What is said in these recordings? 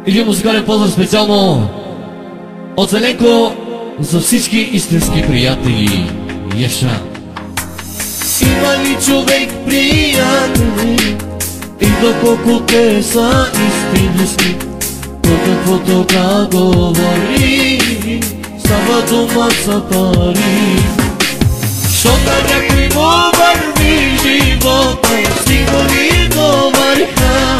Един музикален поздрав специално от Зеленко за всички истински приятели. Еша. Има ли човек приятели и доколко те са истински, то каквото да говори става дума за пари. Що на някой му върви живота, стига ли до върха,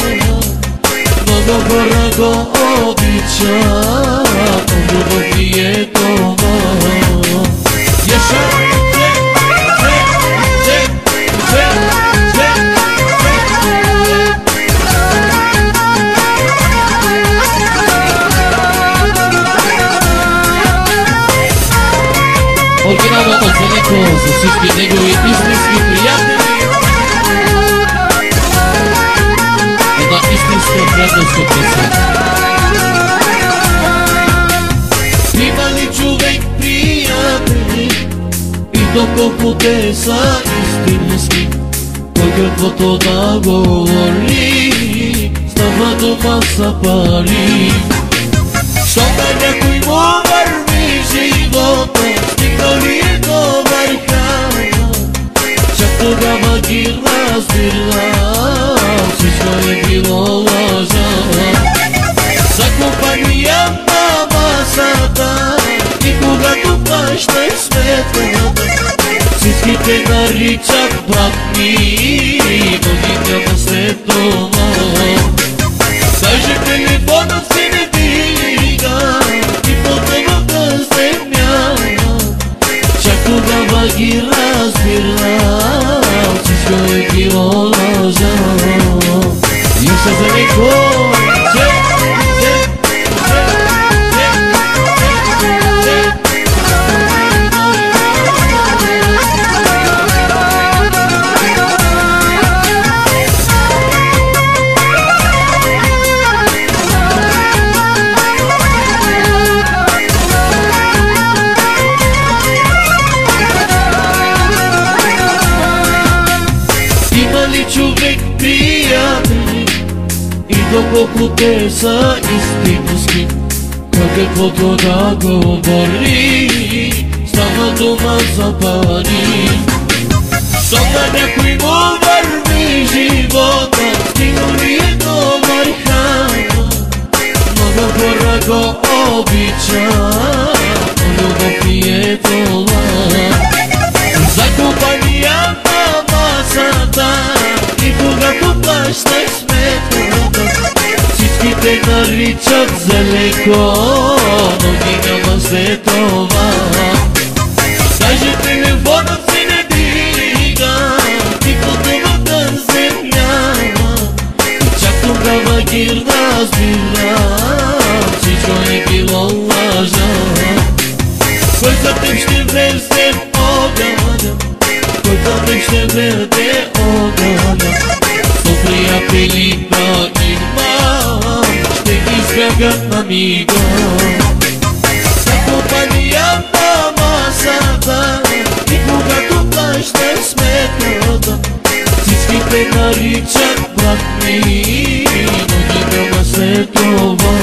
много хора го обичат, но любов ми е това. Еша. Оригинално от Зеленко за всички негови истински приятели. Една истинска приятелска песен. Има ли човек приятели и доколко те са истински, кой каквото да говори става дума за пари. Що на някой му върви живота, стига ли до върха, чак тогава ги разбира, всичко е било лъжа. За компания на масата и когато плащаш сметката, всички те наричат брат ми, но ги няма след това. Даже телефонът си не дига и потъвата земя, чак тогава ги разбира, всичко е било лъжа. И се Зеленко, човек приятели и доколко те са истински, кой каквото да говори става дума за пари. Що на някой му върви живота, стига ли до върха, много хора го обичат, но любов ми е това. За компания на масата и когато плащаш сметката, всички те наричат Зеленко, но ги няма след това. Даже телефонът си не дига и потъвата земя, и чак тогава ги разбира, всичко е било лъжа. Кой за теб ще влезе огъня, кой за теб ще влезе огъня, сто приятели да има, ще ги избягат на мига. За компания на масата и когато плащаш сметката, всички те наричат брат ми, но ги няма след това.